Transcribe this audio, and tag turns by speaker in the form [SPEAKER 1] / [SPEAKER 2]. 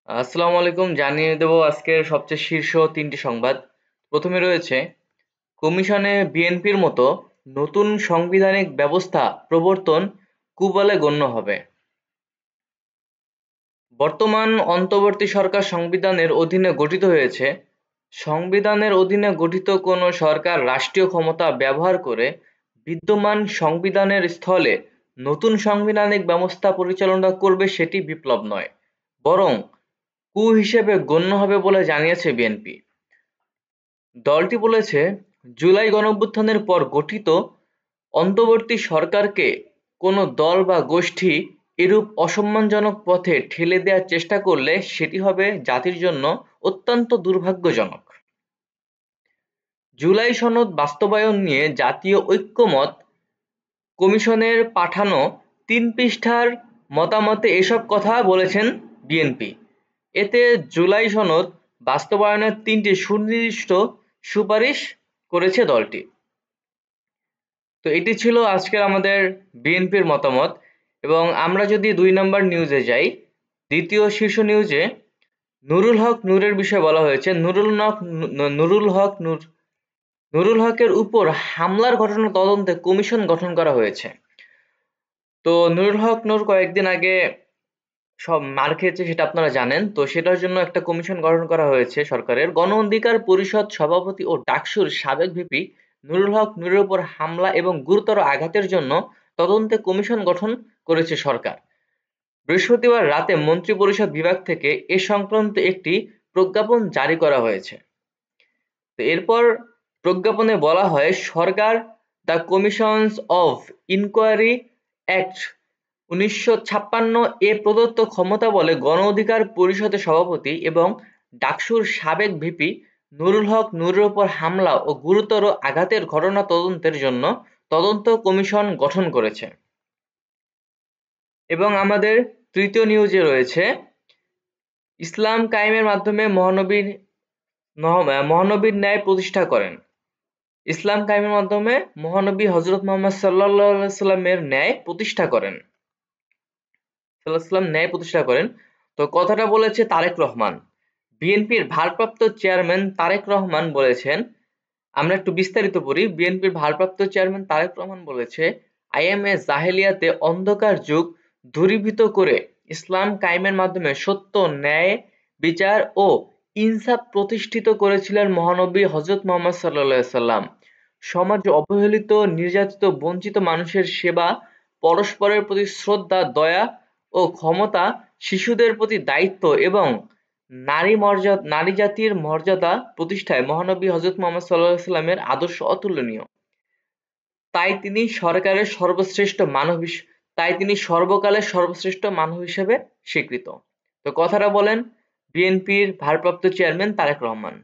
[SPEAKER 1] আসসালামু আলাইকুম। জানিয়ে দেব আজকের সবচেয়ে শীর্ষ ৩টি সংবাদ। প্রথমে রয়েছে কমিশনে বিএনপির মতো নতুন সাংবিধানিক ব্যবস্থা প্রবর্তন বলে গণ্য হবে। বর্তমান অন্তর্বর্তী সরকার সংবিধানের অধীনে গঠিত হয়েছে। সংবিধানের অধীনে গঠিত কোনো সরকার রাষ্ট্রীয় ক্ষমতা ব্যবহার করে বিদ্যমান সংবিধানের স্থলে নতুন সাংবিধানিক ব্যবস্থা পরিচালনা করবে, সেটি বিপ্লব নয়, বরং হিসেবে গণ্য হবে বলে জানিয়েছে বিএনপি। দলটি বলেছে, জুলাই গণঅভ্যুত্থানের পর গঠিত অন্তর্বর্তী সরকারকে কোনো দল বা গোষ্ঠী এরূপ অসম্মানজনক পথে ঠেলে দেওয়ার চেষ্টা করলে সেটি হবে জাতির জন্য অত্যন্ত দুর্ভাগ্যজনক। জুলাই সনদ বাস্তবায়ন নিয়ে জাতীয় ঐক্যমত কমিশনের পাঠানো ৩ পৃষ্ঠার মতামতে এসব কথা বলেছেন বিএনপি। এতে জুলাই সনদ বাস্তবায়নের ৩টি সুনির্দিষ্ট সুপারিশ করেছে দলটি। তো এটি ছিল আজকের আমাদের বিএনপির মতামত। এবং আমরা যদি ২ নম্বর নিউজে যাই, দ্বিতীয় শীর্ষ নিউজে নুরুল হক নূরের বিষয়ে বলা হয়েছে। নুরুল হকের উপর হামলার ঘটনা তদন্তে কমিশন গঠন করা হয়েছে। তো নুরুল হক নূর কয়েকদিন আগে সব মার খেয়েছে, সেটা আপনারা জানেন। তো সেটার জন্য একটা কমিশন গঠন করা হয়েছে সরকারের। গণ অধিকার পরিষদ সভাপতি ও ডাকসুর সাবেক ভিপি নুরুল হক নূরের উপর হামলা এবং গুরুতর আঘাতের জন্য তদন্তে কমিশন গঠন করেছে সরকার। বৃহস্পতিবার রাতে মন্ত্রিপরিষদ বিভাগ থেকে এ সংক্রান্ত একটি প্রজ্ঞাপন জারি করা হয়েছে। তো এরপর প্রজ্ঞাপনে বলা হয়, সরকার the commissions of inquiry act ১৯৫৬ এ প্রদত্ত ক্ষমতা বলে গণ অধিকার পরিষদের সভাপতি এবং ডাকসুর সাবেক ভিপি নুরুল হক নূরের উপর হামলা ও গুরুতর আঘাতের ঘটনা তদন্তের জন্য তদন্ত কমিশন গঠন করেছে। এবং আমাদের তৃতীয় নিউজে রয়েছে, ইসলাম কায়েমের মাধ্যমে মহানবীর ন্যায় প্রতিষ্ঠা করেন। ইসলাম কায়েমের মাধ্যমে মহানবী হযরত মুহাম্মদ সাল্লাল্লাহু আলাইহি ওয়াসাল্লামের ন্যায় প্রতিষ্ঠা করেন। তো কথাটা বলেছে তারেক রহমান। বিএনপির ভারপ্রাপ্ত চেয়ারম্যান তারেক রহমান বলেছেন, আমরা একটু বিস্তারিত পড়ি। বিএনপির ভারপ্রাপ্ত চেয়ারম্যান তারেক রহমান বলেছে, আইএমএ জাহেলিয়াতে অন্ধকার যুগ দূরীভূত করে ইসলাম কায়েমের মাধ্যমে সত্য, ন্যায়, বিচার ও ইনসাফ প্রতিষ্ঠিত করেছিলেন মহানবী হযরত মুহাম্মদ সাল্লাল্লাহু আলাইহি ওয়াসাল্লাম। সমাজে অবহেলিত, নির্যাতিত, বঞ্চিত মানুষের সেবা, পরস্পরের প্রতি শ্রদ্ধা, দয়া ও ক্ষমতা, শিশুদের প্রতি দায়িত্ব এবং নারী জাতির মর্যাদা প্রতিষ্ঠায় মহানবী হযরত মুহাম্মদ সাল্লাল্লাহু আলাইহি ওয়াসাল্লামের আদর্শ অতুলনীয়। তাই তিনি সর্বকালের সর্বশ্রেষ্ঠ মানব হিসেবে স্বীকৃত। তো কথাটা বলেন বিএনপির ভারপ্রাপ্ত চেয়ারম্যান তারেক রহমান।